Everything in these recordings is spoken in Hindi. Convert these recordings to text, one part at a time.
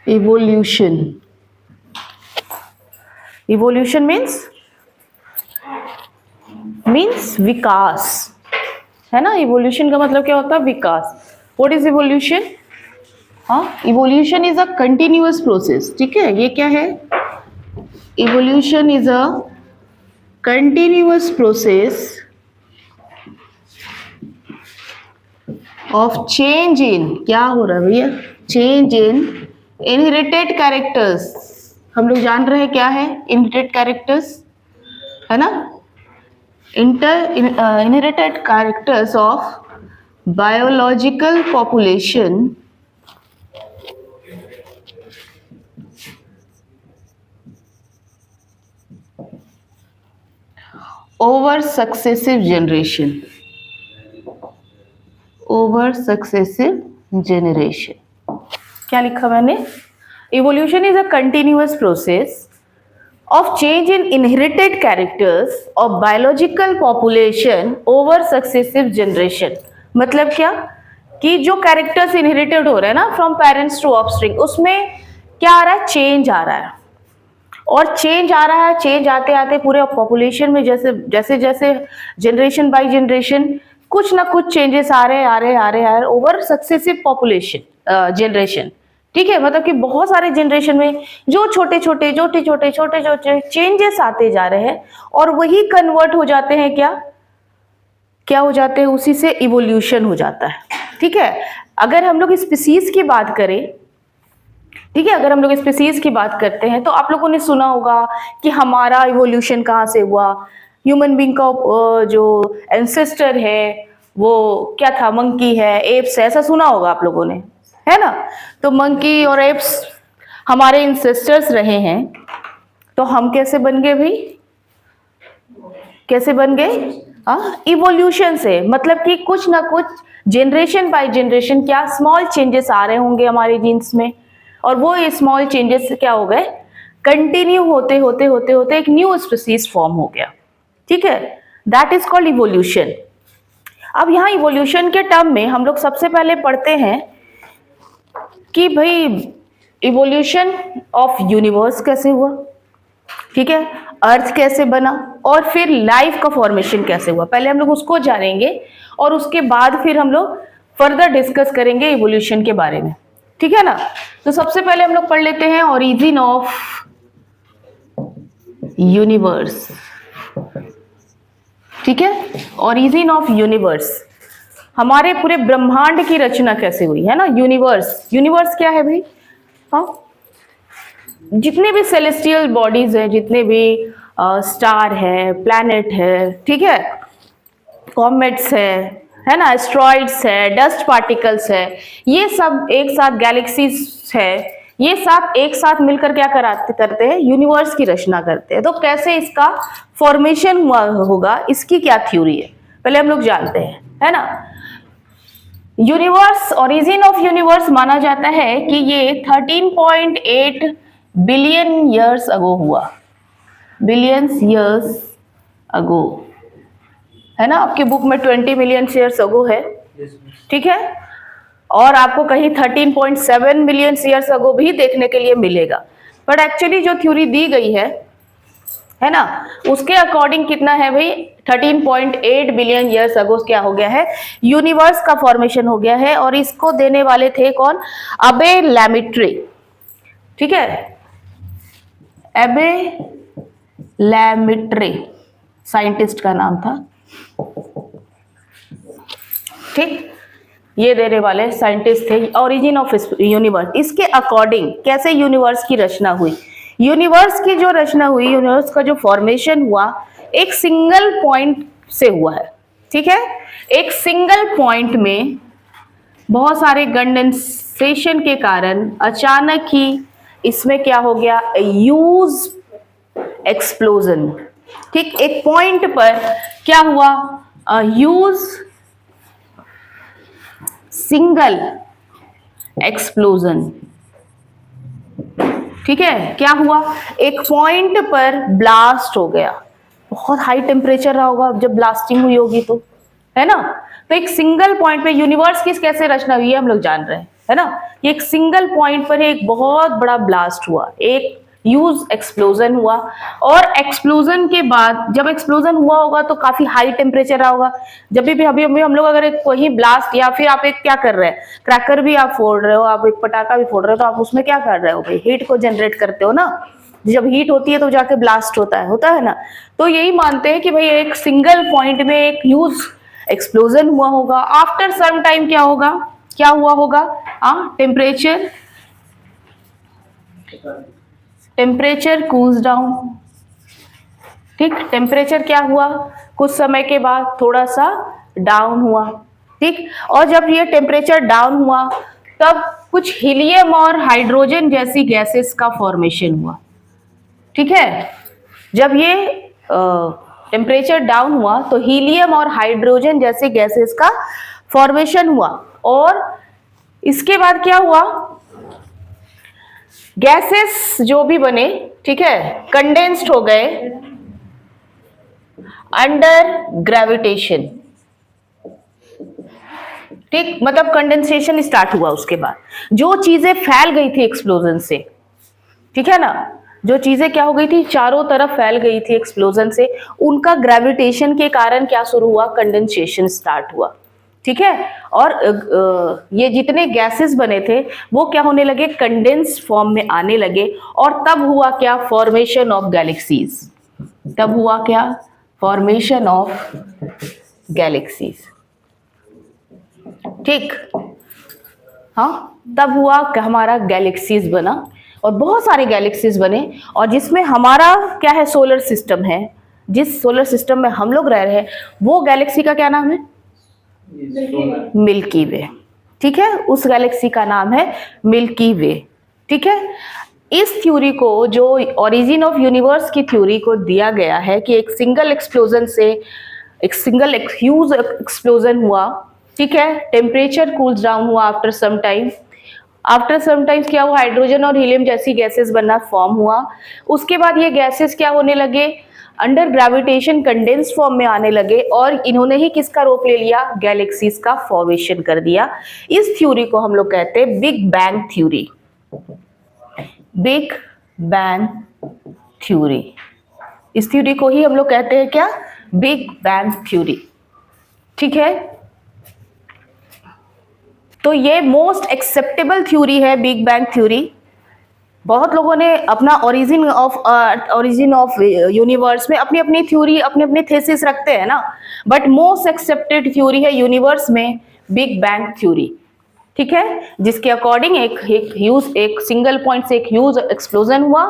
इवोल्यूशन, इवोल्यूशन मीन्स विकास, है ना। इवोल्यूशन का मतलब क्या होता है? विकास। What is evolution? हाँ, evolution is a continuous process. ठीक है, ये क्या है? Evolution is a continuous process of change in, क्या हो रहा है भैया? Change in inherited characters. हम लोग जान रहे हैं क्या है इनहेरिटेड कैरेक्टर्स, है ना। Inherited characters of biological population over successive generation, over successive generation. क्या लिखा मैंने? Evolution is a continuous process of change in inherited characters of biological population over successive generation। मतलब क्या कि जो कैरेक्टर्स इनहेरिटेड हो रहे हैं ना फ्रॉम पेरेंट्स टू ऑफस्प्रिंग, उसमें क्या आ रहा है? चेंज आ रहा है। और चेंज आ रहा है, चेंज आते आते पूरे पॉपुलेशन में जैसे जैसे जैसे जनरेशन बाय जनरेशन कुछ ना कुछ चेंजेस आ रहे ओवर सक्सेसिव पॉपुलेशन जनरेशन। ठीक है, मतलब कि बहुत सारे जनरेशन में जो छोटे छोटे चेंजेस आते जा रहे हैं और वही कन्वर्ट हो जाते हैं क्या हो जाते हैं? उसी से इवोल्यूशन हो जाता है। ठीक है, अगर हम लोग स्पीसीज की बात करें, ठीक है, अगर हम लोग स्पीसीज की बात करते हैं तो आप लोगों ने सुना होगा कि हमारा इवोल्यूशन कहाँ से हुआ। ह्यूमन बीइंग का जो एंसेस्टर है वो क्या था? मंकी है, एप्स है, ऐसा सुना होगा आप लोगों ने, है ना। तो मंकी और एप्स हमारे एंसेस्टर्स रहे हैं। तो हम कैसे बन गए भाई? कैसे बन गए? इवोल्यूशन से। मतलब कि कुछ ना कुछ जनरेशन बाय जनरेशन क्या स्मॉल चेंजेस आ रहे होंगे हमारे जीन्स में, और वो ये स्मॉल चेंजेस क्या हो गए? कंटिन्यू होते होते होते होते एक न्यू स्पीसीज फॉर्म हो गया। ठीक है, दैट इज कॉल्ड इवोल्यूशन। अब यहाँ इवोल्यूशन के टर्म में हम लोग सबसे पहले पढ़ते हैं कि भाई इवोल्यूशन ऑफ यूनिवर्स कैसे हुआ, ठीक है, अर्थ कैसे बना, और फिर लाइफ का फॉर्मेशन कैसे हुआ। पहले हम लोग उसको जानेंगे और उसके बाद फिर हम लोग फर्दर डिस्कस करेंगे इवोल्यूशन के बारे में। ठीक है ना। तो सबसे पहले हम लोग पढ़ लेते हैं ओरिजिन ऑफ यूनिवर्स। ठीक है, ओरिजिन ऑफ यूनिवर्स, हमारे पूरे ब्रह्मांड की रचना कैसे हुई, है ना। यूनिवर्स, यूनिवर्स क्या है भाई? हाँ, जितने भी सेलेस्टियल बॉडीज हैं, जितने भी स्टार है, प्लैनेट है, ठीक है, कॉमेट्स है ना, एस्ट्रॉइड्स है, डस्ट पार्टिकल्स है, ये सब एक साथ, गैलेक्सीज है, ये सब एक साथ मिलकर क्या करते हैं? यूनिवर्स की रचना करते हैं। तो कैसे इसका फॉर्मेशन हुआ होगा, इसकी क्या थ्योरी है, पहले हम लोग जानते हैं, है ना। यूनिवर्स, ओरिजिन ऑफ यूनिवर्स माना जाता है कि ये 13.8 बिलियन ईयर्स अगो हुआ, बिलियंस ईयर्स अगो, है ना। आपके बुक में 20 मिलियन ईयर्स अगो है, ठीक है, और आपको कहीं 13.7 मिलियन ईयर्स अगो भी देखने के लिए मिलेगा। बट एक्चुअली जो थ्योरी दी गई है ना, उसके अकॉर्डिंग कितना है भाई? 13.8 बिलियन ईयर्स अगो क्या हो गया है? यूनिवर्स का फॉर्मेशन हो गया है। और इसको देने वाले थे कौन? अबे लैमिट्रे, ठीक है, अबे लैमिट्रे साइंटिस्ट का नाम था, ठीक, ये देने वाले साइंटिस्ट थे। ओरिजिन ऑफ यूनिवर्स, इसके अकॉर्डिंग कैसे यूनिवर्स की रचना हुई। यूनिवर्स की जो रचना हुई, यूनिवर्स का जो फॉर्मेशन हुआ, एक सिंगल पॉइंट से हुआ है, ठीक है। एक सिंगल पॉइंट में बहुत सारे कंडेंसेशन के कारण अचानक ही इसमें क्या हो गया? ह्यूज एक्सप्लोजन, ठीक, एक पॉइंट पर क्या हुआ? ह्यूज सिंगल एक्सप्लोजन, ठीक है। क्या हुआ? एक पॉइंट पर ब्लास्ट हो गया, बहुत हाई टेम्परेचर रहा होगा जब ब्लास्टिंग हुई होगी तो, है ना। तो एक सिंगल पॉइंट पे यूनिवर्स की कैसे रचना हुई है हम लोग जान रहे हैं, है ना। ये एक सिंगल पॉइंट पर एक बहुत बड़ा ब्लास्ट हुआ, एक ह्यूज एक्सप्लोजन हुआ, और एक्सप्लोजन के बाद जब एक्सप्लोजन हुआ होगा तो काफी हाई टेम्परेचर रहा होगा। जब भी अभी अभी हम लोग अगर एक कोई ब्लास्ट, या फिर आप एक क्या कर रहे हैं, क्रैकर भी आप फोड़ रहे हो, आप एक पटाखा भी फोड़ रहे हो, तो आप उसमें क्या कर रहे हो भाई, हीट को जनरेट करते हो ना। जब हीट होती है तो जाके ब्लास्ट होता है ना। तो यही मानते हैं कि भाई एक सिंगल पॉइंट में एक ह्यूज एक्सप्लोजन हुआ होगा। आफ्टर सम टाइम क्या होगा, क्या हुआ होगा, टेम्परेचर कूल्स डाउन। ठीक, टेम्परेचर क्या हुआ, कुछ समय के बाद थोड़ा सा डाउन हुआ। ठीक, और जब ये टेम्परेचर डाउन हुआ तब कुछ हीलियम और हाइड्रोजन जैसी गैसेस का फॉर्मेशन हुआ। ठीक है, जब ये टेम्परेचर डाउन हुआ तो हीलियम और हाइड्रोजन जैसे गैसेस का फॉर्मेशन हुआ, और इसके बाद क्या हुआ, गैसेस जो भी बने, ठीक है, कंडेंस्ड हो गए अंडर ग्रेविटेशन। ठीक, मतलब कंडेंसेशन स्टार्ट हुआ। उसके बाद जो चीजें फैल गई थी एक्सप्लोजन से, ठीक है ना, जो चीजें क्या हो गई थी, चारों तरफ फैल गई थी एक्सप्लोजन से, उनका ग्रेविटेशन के कारण क्या शुरू हुआ, कंडेंसेशन स्टार्ट हुआ। ठीक है, और ये जितने गैसेस बने थे वो क्या होने लगे, कंडेंस फॉर्म में आने लगे, और तब हुआ क्या, फॉर्मेशन ऑफ गैलेक्सीज। तब हुआ क्या, फॉर्मेशन ऑफ गैलेक्सीज। ठीक, हाँ, तब हुआ कि हमारा गैलेक्सीज बना, और बहुत सारे गैलेक्सीज बने, और जिसमें हमारा क्या है, सोलर सिस्टम है। जिस सोलर सिस्टम में हम लोग रह रहे हैं वो गैलेक्सी का क्या नाम है, मिल्की वे। ठीक है, उस गैलेक्सी का नाम है मिल्की वे। ठीक है, इस थ्योरी को, जो ओरिजिन ऑफ यूनिवर्स की थ्योरी को दिया गया है कि एक सिंगल एक्सप्लोजन से, एक सिंगल ह्यूज एक्सप्लोजन हुआ, ठीक है, टेम्परेचर कूल्स डाउन हुआ after some time, after some times क्या हुआ, हाइड्रोजन और हीलियम जैसी गैसेस बनना फॉर्म हुआ। उसके बाद ये गैसेस क्या होने लगे, अंडर ग्रेविटेशन कंडेंस फॉर्म में आने लगे, और इन्होंने ही किसका रूप ले लिया, गैलेक्सीज का फॉर्मेशन कर दिया। इस थ्योरी को हम लोग कहते हैं big bang theory. Big bang theory, इस थ्योरी को ही हम लोग कहते हैं क्या, बिग बैंग थ्योरी। ठीक है, तो ये मोस्ट एक्सेप्टेबल थ्योरी है बिग बैंग थ्योरी। बहुत लोगों ने अपना ओरिजिन ऑफ यूनिवर्स में अपनी अपनी थ्योरी, अपने अपने थेसिस रखते हैं ना, बट मोस्ट एक्सेप्टेड थ्योरी है यूनिवर्स में बिग बैंग थ्योरी। ठीक है, जिसके अकॉर्डिंग एक सिंगल पॉइंट से एक ह्यूज एक्सप्लोजन हुआ,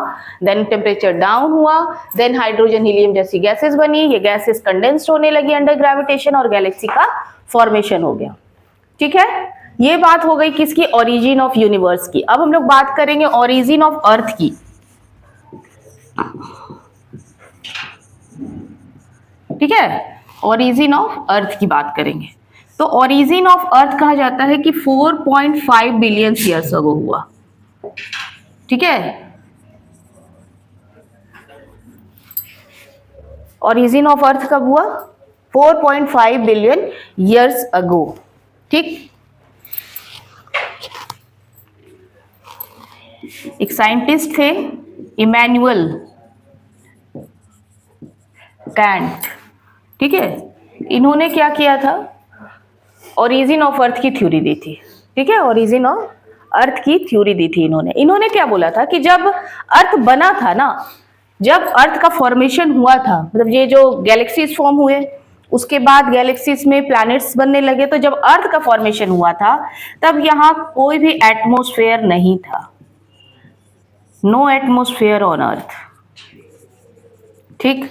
देन टेम्परेचर डाउन हुआ, देन हाइड्रोजन हीलियम जैसी गैसेस बनी, ये गैसेस कंडेंस्ड होने लगी अंडर ग्रेविटेशन, और गैलेक्सी का फॉर्मेशन हो गया। ठीक है, ये बात हो गई किसकी, ओरिजिन ऑफ यूनिवर्स की। अब हम लोग बात करेंगे ओरिजिन ऑफ अर्थ की। ठीक है, ओरिजिन ऑफ अर्थ की बात करेंगे। तो ओरिजिन ऑफ अर्थ कहा जाता है कि 4.5 बिलियन ईयर्स अगो हुआ। ठीक है, ओरिजिन ऑफ अर्थ कब हुआ, 4.5 बिलियन ईयर्स अगो। ठीक, एक साइंटिस्ट थे इमैनुअल कैंट। ठीक है, इन्होंने क्या किया था, ओरिजिन ऑफ अर्थ की थ्योरी दी थी। ठीक है, ओरिजिन ऑफ अर्थ की थ्योरी दी थी इन्होंने क्या बोला था कि जब अर्थ बना था ना, जब अर्थ का फॉर्मेशन हुआ था, मतलब ये जो गैलेक्सीज फॉर्म हुए, उसके बाद गैलेक्सीज में प्लैनेट्स बनने लगे, तो जब अर्थ का फॉर्मेशन हुआ था तब यहाँ कोई भी एटमॉस्फेयर नहीं था, नो एटमॉस्फेयर ऑन अर्थ। ठीक,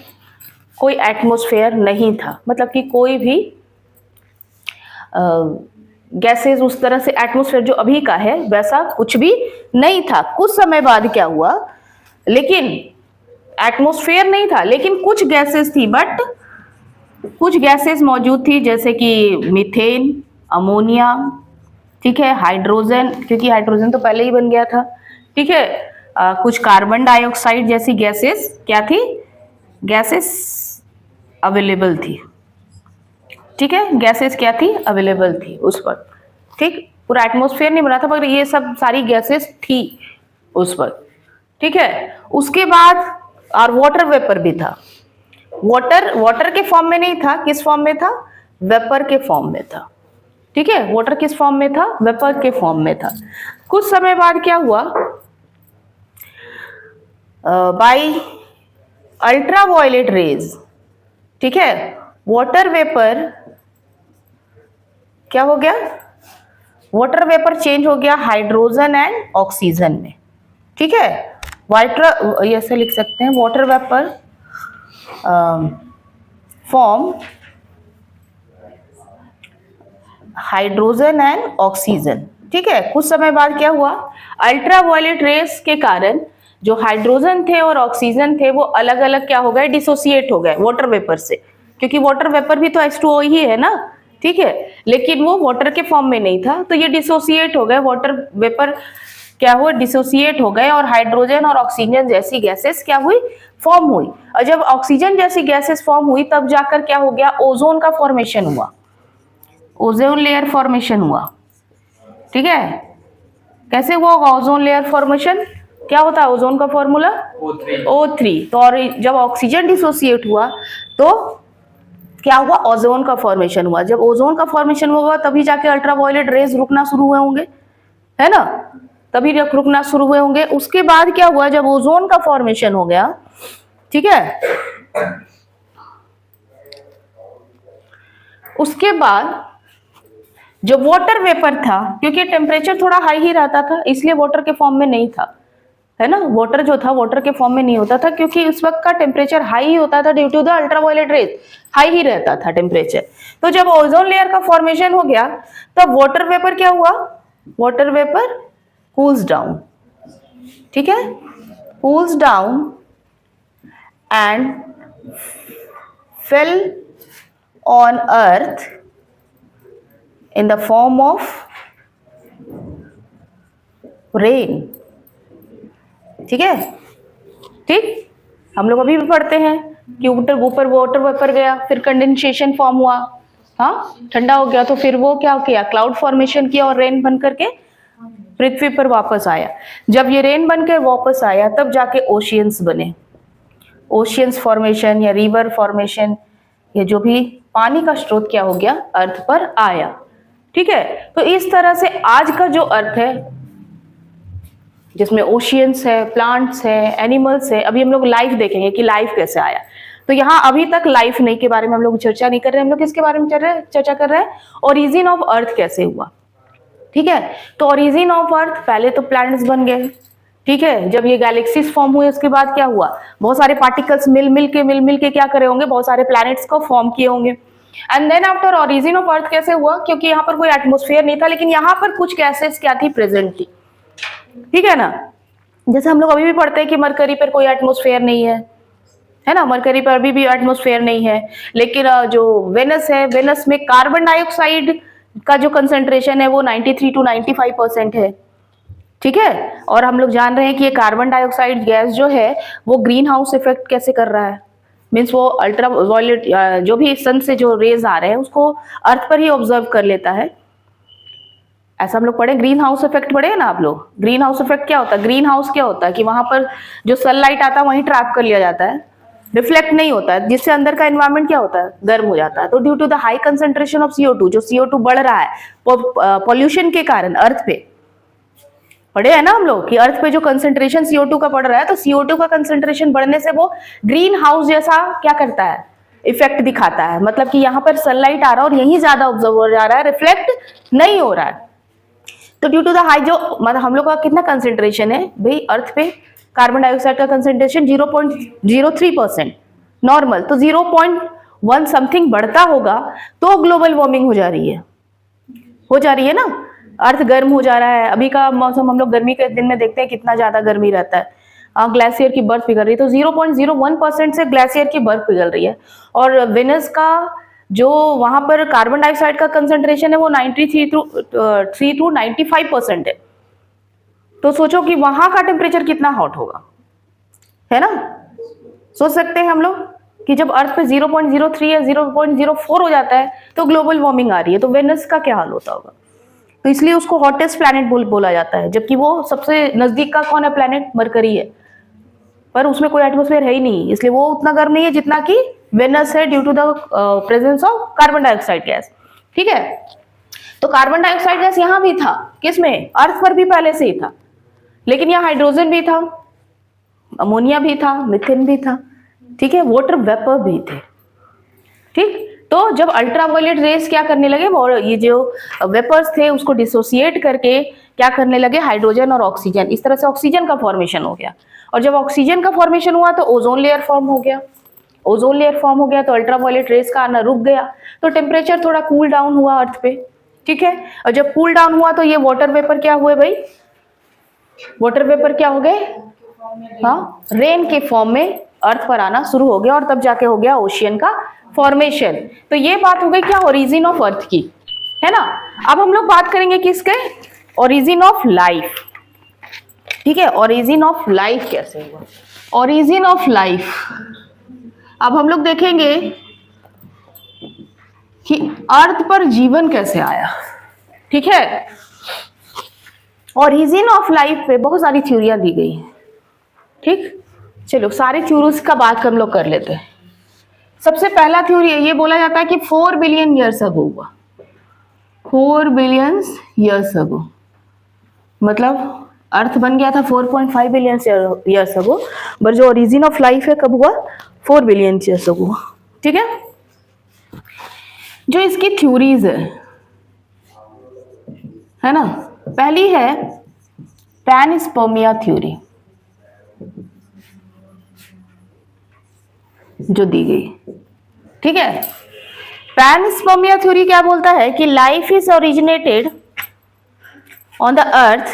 कोई एटमॉस्फेयर नहीं था, मतलब कि कोई भी गैसेस उस तरह से, एटमॉस्फेयर जो अभी का है वैसा कुछ भी नहीं था। कुछ समय बाद क्या हुआ, लेकिन एटमॉस्फेयर नहीं था, लेकिन कुछ गैसेस थी, बट कुछ गैसेस मौजूद थी, जैसे कि मीथेन, अमोनिया, ठीक है, हाइड्रोजन, क्योंकि हाइड्रोजन तो पहले ही बन गया था। ठीक है, कुछ कार्बन डाइऑक्साइड जैसी गैसेस क्या थी, गैसेस अवेलेबल थी। ठीक है, गैसेस क्या थी, अवेलेबल थी उस वक्त। ठीक, पूरा एटमॉस्फेयर नहीं बना था, मगर ये सब सारी गैसेस थी उस वक्त, ठीक है। उसके बाद और वाटर वेपर भी था। वाटर के फॉर्म में नहीं था, किस फॉर्म में था? वेपर के फॉर्म में था, ठीक है। वाटर किस फॉर्म में था? वेपर के फॉर्म में था। कुछ समय बाद क्या हुआ? बाय अल्ट्रावायलेट रेज, ठीक है, वाटर वेपर क्या हो गया? वाटर वेपर चेंज हो गया हाइड्रोजन एंड ऑक्सीजन में, ठीक है। वाटर, ऐसे लिख सकते हैं, water vapour form hydrogen and oxygen, ठीक है। कुछ समय बाद क्या हुआ? अल्ट्रावायलेट रेस के कारण जो हाइड्रोजन थे और ऑक्सीजन थे वो अलग अलग क्या हो गए? डिसोसिएट हो गए वाटर वेपर से, क्योंकि वाटर वेपर भी तो H2O ही है ना, ठीक है, लेकिन वो वाटर के फॉर्म में नहीं था, तो ये डिसोसिएट हो गए। वाटर वेपर क्या हुआ? डिसोसिएट हो गए और हाइड्रोजन और ऑक्सीजन जैसी गैसेस क्या हुई? फॉर्म हुई। और जब ऑक्सीजन जैसी गैसेस फॉर्म हुई तब जाकर क्या हो गया? ओजोन का फॉर्मेशन हुआ, ओजोन लेयर फॉर्मेशन हुआ, ठीक है। कैसे हुआ ओजोन लेयर फॉर्मेशन? क्या होता है ओजोन का फॉर्मूला? O3। तो और जब ऑक्सीजन डिसोसिएट हुआ तो क्या हुआ? ओजोन का फॉर्मेशन हुआ। जब ओजोन का फॉर्मेशन हुआ तभी जाके अल्ट्रावायलेट रेज रुकना शुरू हुए होंगे, है ना, तभी रुकना शुरू हुए होंगे। उसके बाद क्या हुआ? जब ओजोन का फॉर्मेशन हो गया, ठीक है, उसके बाद जो वाटर वेपर था, क्योंकि टेम्परेचर थोड़ा हाई ही रहता था इसलिए वाटर के फॉर्म में नहीं था, है ना, वाटर जो था वाटर के फॉर्म में नहीं होता था, क्योंकि उस वक्त का टेम्परेचर हाई ही होता था due to the ultraviolet rays, high ही रहता था टेम्परेचर। तो जब ओजोन लेयर का फॉर्मेशन हो गया तब वाटर वेपर क्या हुआ? वाटर वेपर कूल्स डाउन, ठीक है, cools down and fell on earth in the form of rain, ठीक है, ठीक। हम लोग अभी भी पढ़ते हैं कि ऊपर वाटर वेपर गया, फिर कंडेंसेशन फॉर्म हुआ, हाँ, ठंडा हो गया, तो फिर वो क्या किया? क्लाउड फॉर्मेशन किया और रेन बन करके पृथ्वी पर वापस आया। जब ये रेन बन के वापस आया तब जाके ओशियंस बने। ओशियंस फॉर्मेशन या रिवर फॉर्मेशन, ये जो भी पानी का स्रोत क्या हो गया? अर्थ पर आया, ठीक है। तो इस तरह से आज का जो अर्थ है जिसमें ओशियंस है, प्लांट्स है, एनिमल्स है, अभी हम लोग लाइफ देखेंगे कि लाइफ कैसे आया। तो यहाँ अभी तक लाइफ नहीं के बारे में हम लोग चर्चा नहीं कर रहे हैं, हम लोग किसके बारे में चर्चा कर रहे हैं? ओरिजिन ऑफ अर्थ कैसे हुआ, ठीक है। तो ओरिजिन ऑफ अर्थ, पहले तो प्लैनेट्स बन गए, ठीक है। जब ये गैलेक्सीज फॉर्म हुए उसके बाद क्या हुआ? बहुत सारे पार्टिकल्स मिल मिल के क्या करे होंगे? बहुत सारे प्लैनेट्स को फॉर्म किए होंगे। And then after origin of Earth कैसे हुआ? क्योंकि यहाँ पर कोई एटमॉस्फेयर नहीं था, लेकिन यहाँ पर कुछ गैसेस क्या थी? प्रेजेंट थी, ठीक है ना। जैसे हम लोग अभी भी पढ़ते हैं कि मरकरी पर कोई एटमॉस्फेयर नहीं है ना, मरकरी पर अभी भी एटमॉस्फेयर नहीं है। लेकिन जो वेनस है, वेनस में कार्बन डाइऑक्साइड का जो कंसेंट्रेशन है वो 93 to 95% है, ठीक है। और हम लोग जान रहे हैं कि ये कार्बन डाइऑक्साइड गैस जो है वो ग्रीन हाउस इफेक्ट कैसे कर रहा है? मीन्स वो अल्ट्रावायलेट जो भी सन से जो रेज आ रहे हैं उसको अर्थ पर ही ऑब्जर्व कर लेता है। ऐसा हम लोग पढ़े, ग्रीन हाउस इफेक्ट पढ़े ना आप लोग। ग्रीन हाउस इफेक्ट क्या होता है? ग्रीन हाउस क्या होता है कि वहां पर जो सनलाइट आता है वहीं ट्रैप कर लिया जाता है, रिफ्लेक्ट नहीं होता है, जिससे अंदर का एनवायरनमेंट क्या होता है? गर्म हो जाता है। तो due to the high concentration of CO2, जो CO2 बढ़ रहा है पॉल्यूशन के कारण, अर्थ पे पढ़े है ना हम लोग कि अर्थ पे जो कंसेंट्रेशन CO2 का बढ़ रहा है, तो CO2 का कंसेंट्रेशन बढ़ने से वो ग्रीन हाउस जैसा क्या करता है? इफेक्ट दिखाता है। मतलब कि यहाँ पर सनलाइट आ रहा है और यही ज्यादा ऑब्जर्व हो जा रहा है, रिफ्लेक्ट नहीं हो रहा है। तो ड्यू टू द हाई जो मतलब हम लोग का कितना कंसेंट्रेशन है भाई अर्थ पे? कार्बन डाइऑक्साइड का कंसेंट्रेशन 0.03% नॉर्मल, तो 0.1 समथिंग बढ़ता होगा तो ग्लोबल वार्मिंग हो जा रही है ना, अर्थ गर्म हो जा रहा है। अभी का मौसम हम लोग गर्मी के दिन में देखते हैं कितना ज्यादा गर्मी रहता है, ग्लेशियर की बर्फ पिघल रही है, तो 0.01% से ग्लेशियर की बर्फ पिघल रही है। और वेनस का जो वहां पर कार्बन डाइऑक्साइड का कंसेंट्रेशन है वो 93 to 95% है। तो सोचो कि वहां का टेम्परेचर कितना हॉट होगा, है ना। सोच सकते हैं हम लोग कि जब अर्थ पे 0.03 या 0.04 हो जाता है तो ग्लोबल वार्मिंग आ रही है, तो वेनस का क्या हाल होता होगा। तो इसलिए उसको हॉटेस्ट प्लैनेट बोला जाता है, जबकि वो सबसे नजदीक का कौन है प्लैनेट, मरकरी है, पर उसमें कोई एटमॉस्फेयर है ही नहीं, इसलिए वो उतना गर्म नहीं है जितना कि वेनस है, due to the presence of carbon dioxide gas. ठीक है, तो कार्बन डाइऑक्साइड गैस यहाँ भी था, किसमें, अर्थ पर भी पहले से ही था, लेकिन यहाँ हाइड्रोजन भी था, अमोनिया भी था, मीथेन भी था, ठीक है, वाटर वेपर भी थे। ठीक, तो जब अल्ट्रावायलेट रेस क्या करने लगे, और ये जो वेपर्स थे उसको डिसोसिएट करके क्या करने लगे, हाइड्रोजन और ऑक्सीजन, इस तरह से ऑक्सीजन का फॉर्मेशन हो गया, और जब ऑक्सीजन का फॉर्मेशन हुआ तो ओजोन लेयर फॉर्म हो गया, ओजोन लेयर फॉर्म हो गया तो अल्ट्रावायलेट रेस का आना रुक गया, तो टेम्परेचर थोड़ा कूल डाउन हुआ अर्थ पे। ठीक है, और जब कूल डाउन हुआ तो ये वाटर वेपर क्या हुए भाई, वाटर वेपर क्या हो गए, हाँ, रेन के फॉर्म में अर्थ पर आना शुरू हो गया, और तब जाके हो गया ओशियन का फॉर्मेशन। तो ये बात हो गई क्या, ओरिजिन ऑफ अर्थ की, है ना। अब हम लोग बात करेंगे किसके, ओरिजिन ऑफ लाइफ। ठीक है, ओरिजिन ऑफ लाइफ कैसे हुआ, ओरिजिन ऑफ लाइफ। अब हम लोग देखेंगे कि अर्थ पर जीवन कैसे आया। ठीक है, ओरिजिन ऑफ लाइफ पे बहुत सारी थ्योरियां दी गई हैं। ठीक, चलो सारी थ्योरीज का बात हम लोग कर लेते हैं। सबसे पहला थ्योरी ये बोला जाता है कि 4 बिलियन ईयर्स अगो हुआ, 4 बिलियन ईयर्स अगो, मतलब अर्थ बन गया था 4.5 बिलियन ईयर्स अगो, पर जो ओरिजिन ऑफ लाइफ है कब हुआ, 4 बिलियन ईयर्स अगो। ठीक है, जो इसकी थ्योरीज है ना, पहली है पैनस्पर्मिया थ्योरी जो दी गई। ठीक है, पैनस्पर्मिया थ्योरी क्या बोलता है कि life is originated on the earth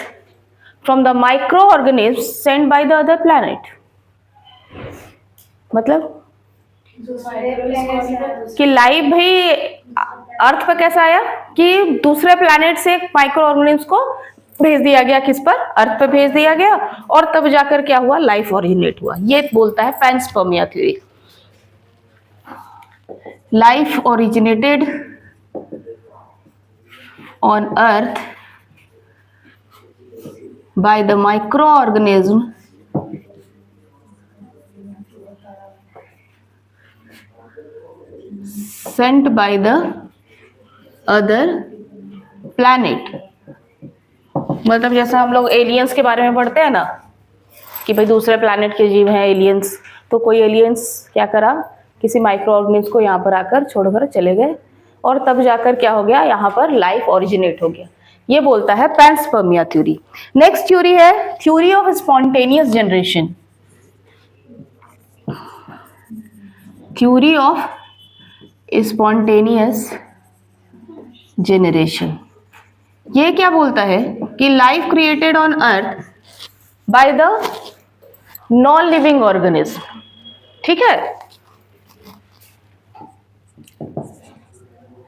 from the micro organism sent by the other planet. मतलब कि लाइफ भाई अर्थ पर कैसा आया कि दूसरे प्लैनेट से माइक्रो ऑर्गेनिज्म को भेज दिया गया, किस पर, अर्थ पर भेज दिया गया, और तब जाकर क्या हुआ, लाइफ ओरिजिनेट हुआ। ये बोलता है panspermia theory. Life originated on earth by the microorganism sent by the other planet। मतलब जैसा हम लोग एलियंस के बारे में पढ़ते हैं ना कि भाई दूसरे प्लैनेट के जीव हैं एलियंस, तो कोई एलियंस क्या करा, किसी माइक्रो ऑर्गेनिज्म को यहाँ पर आकर छोड़कर चले गए, और तब जाकर क्या हो गया, यहाँ पर लाइफ ओरिजिनेट हो गया। ये बोलता है पैनस्पर्मिया थ्योरी। नेक्स्ट थ्योरी है theory of spontaneous generation. Theory of spontaneous generation, ये क्या बोलता है कि life created on earth by the non living organism. ठीक है,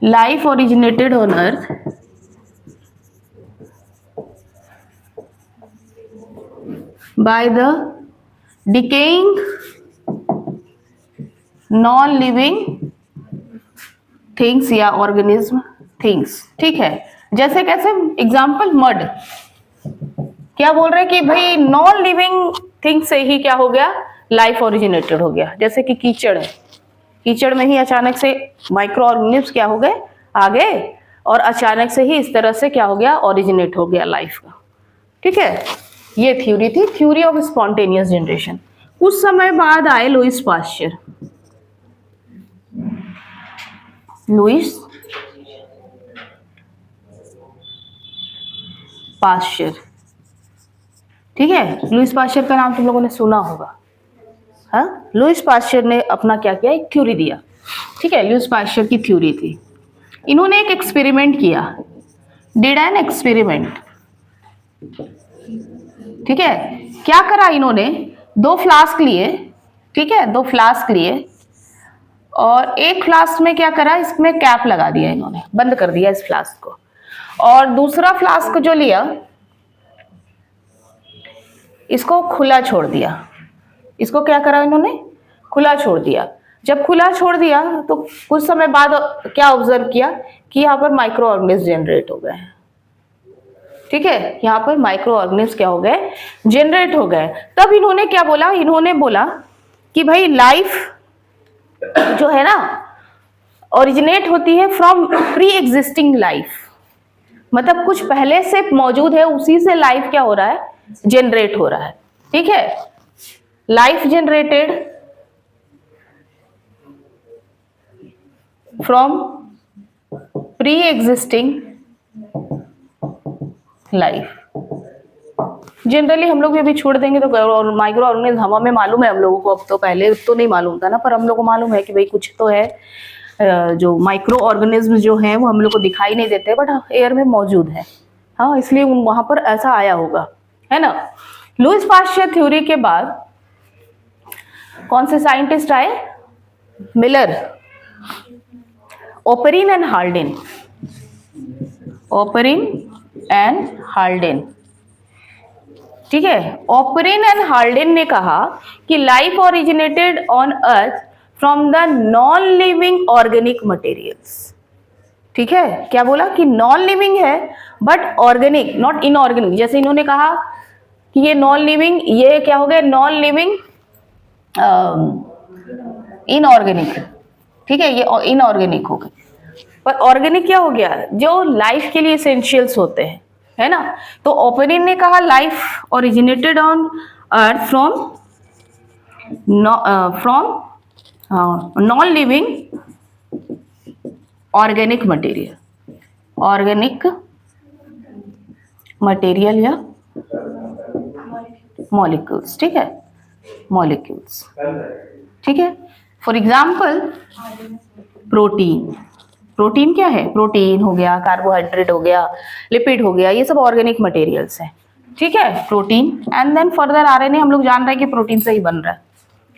life originated on earth by the decaying non living things या ऑर्गेनिज्म थिंग्स। ठीक है, जैसे कैसे, एग्जाम्पल मड, क्या बोल रहे हैं कि भाई नॉन लिविंग थिंग से ही क्या हो गया, लाइफ ओरिजिनेटेड हो गया। जैसे कि कीचड़ है, कीचड़ में ही अचानक से माइक्रो ऑर्गेनिज्म क्या हो गए, आ गए, और अचानक से ही इस तरह से क्या हो गया, ओरिजिनेट हो गया लाइफ का। ठीक है, ये थ्योरी थी, थ्योरी ऑफ स्पॉन्टेनियस जनरेशन। कुछ समय बाद आए लुईस पाश्चर। लुईस पाश्चर, ठीक है, लुईस पाश्चर का नाम तुम लोगों ने सुना होगा। हाँ, लुईस पाश्चर ने अपना क्या किया, एक थ्योरी दिया। ठीक है, लुईस पाश्चर की थ्योरी थी। इन्होंने एक एक्सपेरिमेंट किया, डिड एन एक्सपेरिमेंट। ठीक है, क्या करा इन्होंने, 2 फ्लास्क लिए। ठीक है, 2 फ्लास्क लिए, और एक फ्लास्क में क्या करा, इसमें कैप लगा दिया इन्होंने, बंद कर दिया इस फ्लास्क को, और दूसरा फ्लास्क जो लिया इसको खुला छोड़ दिया। इसको क्या करा इन्होंने, खुला छोड़ दिया। जब खुला छोड़ दिया तो कुछ समय बाद क्या ऑब्जर्व किया कि यहाँ पर माइक्रो ऑर्गेनिज्म जनरेट हो गए हैं। ठीक है, यहाँ पर माइक्रो ऑर्गेनिज्म क्या हो गए, जनरेट हो गए। तब इन्होंने क्या बोला, इन्होंने बोला कि भाई लाइफ जो है ना ओरिजिनेट होती है फ्रॉम प्री एग्जिस्टिंग लाइफ, मतलब कुछ पहले से मौजूद है उसी से लाइफ क्या हो रहा है, जनरेट हो रहा है। ठीक है, life generated from pre existing life. Generally हम लोग भी अभी छोड़ देंगे तो माइक्रो ऑर्गेनिज्म हवा में मालूम है हम लोगों को, अब तो पहले तो नहीं मालूम था ना, पर हम लोग को मालूम है कि भाई कुछ तो है, जो माइक्रो ऑर्गेनिज्म जो है वो हम लोग को दिखाई नहीं देते बट एयर में मौजूद है। हाँ, इसलिए वहां पर ऐसा आया होगा, है ना। लुईस पास्चर थ्योरी के बाद कौन से साइंटिस्ट आए, Miller, Oparin and Haldane, Oparin and Haldane. ठीक है, ओपरिन एंड हाल्डेन ने कहा कि life originated on earth from the non living organic materials. ठीक है, क्या बोला कि नॉन लिविंग है बट ऑर्गेनिक, नॉट इनऑर्गेनिक। जैसे इन्होंने कहा कि ये नॉन लिविंग, ये क्या हो गया, नॉन लिविंग इनऑर्गेनिक। ठीक है, ये इनऑर्गेनिक हो गए, पर ऑर्गेनिक क्या हो गया, जो लाइफ के लिए एसेंशियल्स होते हैं, है ना। तो ओपरिन ने कहा life originated on earth from non living organic material, organic material या मॉलिक्यूल्स। ठीक है, मॉलिक्यूल्स। ठीक है, फॉर एग्जाम्पल प्रोटीन। प्रोटीन क्या है, प्रोटीन हो गया, कार्बोहाइड्रेट हो गया, लिपिड हो गया, ये सब ऑर्गेनिक मटेरियल्स हैं। ठीक है, protein. And then further RNA हम लोग जान रहे हैं कि प्रोटीन से ही बन रहा है,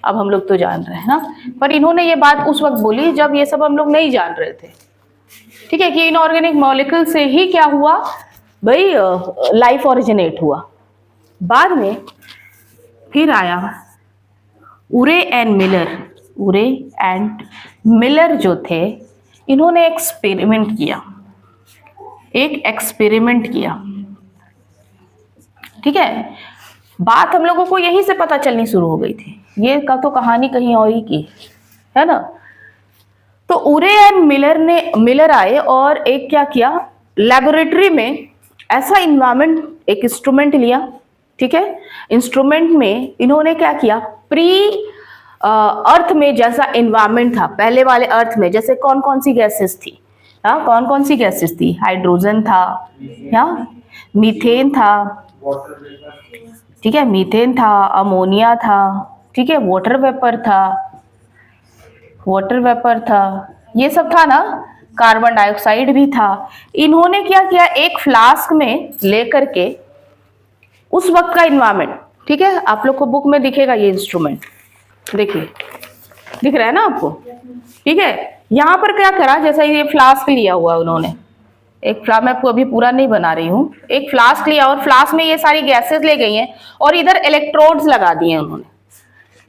अब हम लोग तो जान रहे हैं ना, पर इन्होंने ये बात उस वक्त बोली जब ये सब हम लोग नहीं जान रहे थे। ठीक है, कि इनऑर्गेनिक मॉलिक्यूल से ही क्या हुआ भाई, लाइफ ओरिजिनेट हुआ। बाद में फिर आया उरे एंड मिलर। उरे एंड मिलर जो थे, इन्होंने एक्सपेरिमेंट किया, एक एक्सपेरिमेंट किया। ठीक है, बात हम लोगों को यहीं से पता चलनी शुरू हो गई थी, ये का तो कहानी कहीं और ही की, है ना। तो उरे एंड मिलर आए और एक क्या किया, लेबोरेटरी में ऐसा इन्वायरमेंट, एक इंस्ट्रूमेंट लिया। ठीक है, इंस्ट्रूमेंट में इन्होंने क्या किया, प्री अर्थ में जैसा इन्वायरमेंट था, पहले वाले अर्थ में जैसे कौन कौन सी गैसेस थी, हाँ कौन कौन सी गैसेस थी, हाइड्रोजन था, हाँ मीथेन था, ठीक है मीथेन था, अमोनिया था, ठीक है वाटर वेपर था, वाटर वेपर था, ये सब था ना, कार्बन डाइऑक्साइड भी था। इन्होंने क्या किया, एक फ्लास्क में लेकर के उस वक्त का इन्वायरमेंट, ठीक है आप लोग को बुक में दिखेगा ये इंस्ट्रूमेंट, देखिए दिख रहा है ना आपको, ठीक है। यहाँ पर क्या करा, जैसा ये फ्लास्क लिया हुआ उन्होंने, एक फ्लास्क, मैं आपको अभी पूरा नहीं बना रही हूँ, एक फ्लास्क लिया और फ्लास्क में ये सारी गैसेस ले गई हैं और इधर इलेक्ट्रोड्स लगा दिए उन्होंने,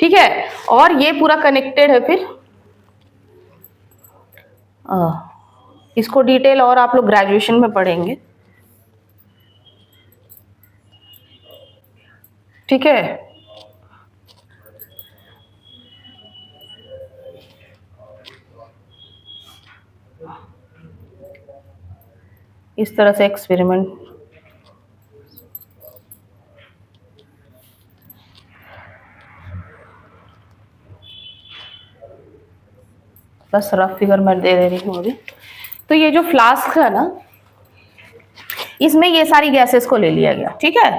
ठीक है, और ये पूरा कनेक्टेड है। फिर इसको डिटेल और आप लोग ग्रेजुएशन में पढ़ेंगे, ठीक है। इस तरह से एक्सपेरिमेंट, बस रफ फिगर मैं दे रही हूँ अभी। तो ये जो फ्लास्क है ना, इसमें ये सारी गैसेस को ले लिया गया, ठीक है,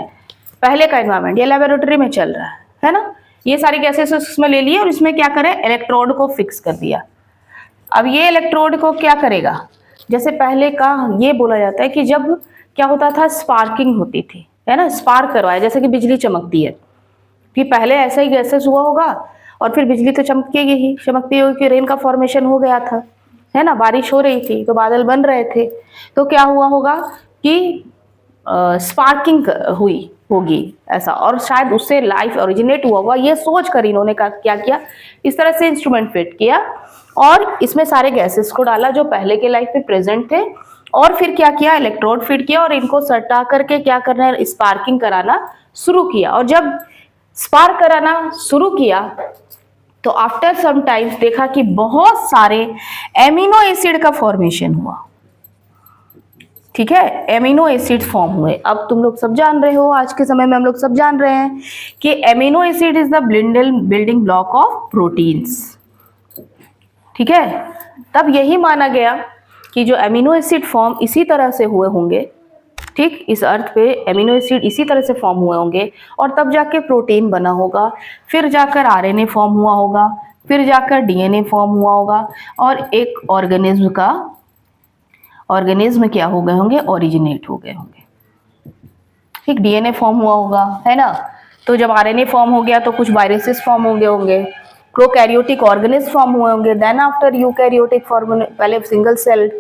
पहले का एनवायरनमेंट, ये लेबोरेटरी में चल रहा है ना, ये सारी गैसेस इसमें ले लिए और इसमें क्या करें, इलेक्ट्रोड को फिक्स कर दिया। अब ये इलेक्ट्रोड को क्या करेगा, जैसे पहले का ये बोला जाता है कि जब क्या होता था, स्पार्किंग होती थी, है ना, स्पार्क करवाया, जैसे कि बिजली चमकती है, कि पहले ऐसा ही गैसेस हुआ होगा और फिर बिजली तो चमकेगी ही, चमकती होगी कि रेन का फॉर्मेशन हो गया था, है ना, बारिश हो रही थी तो बादल बन रहे थे, तो क्या हुआ होगा कि स्पार्किंग हुई, होगी ऐसा, और शायद उससे लाइफ ओरिजिनेट हुआ होगा, ये सोच कर इन्होंने क्या किया, इस तरह से इंस्ट्रूमेंट फिट किया और इसमें सारे गैसेस को डाला जो पहले के लाइफ में प्रेजेंट थे, और फिर क्या किया, इलेक्ट्रोड फिट किया और इनको सटा करके क्या करना है, स्पार्किंग कराना शुरू किया। और जब स्पार्क कराना शुरू किया तो आफ्टर सम टाइम्स देखा कि बहुत सारे एमिनो एसिड का फॉर्मेशन हुआ। ठीक है, एमिनो एसिड फॉर्म हुए। अब तुम लोग सब जान रहे हो, आज के समय में हम लोग सब जान रहे हैं कि amino acid is the building block of proteins. ठीक है, तब यही माना गया कि जो एमिनो एसिड फॉर्म इसी तरह से हुए होंगे, ठीक, इस अर्थ पे एमिनो एसिड इसी तरह से फॉर्म हुए होंगे और तब जाके प्रोटीन बना होगा, फिर जाकर आरएनए फॉर्म हुआ होगा, फिर जाकर डीएनए फॉर्म हुआ होगा और एक ऑर्गेनिज्म क्या हो गए होंगे, ओरिजिनेट हो गए होंगे। ठीक, डीएनए फॉर्म हुआ होगा, है ना। तो जब आरएनए फॉर्म हो गया तो कुछ वायरसेस फॉर्म हो गए होंगे, प्रोकैरियोटिक ऑर्गेनिज्म फॉर्म हुए होंगे, देन आफ्टर यूकैरियोटिक फॉर्म, पहले सिंगल सेल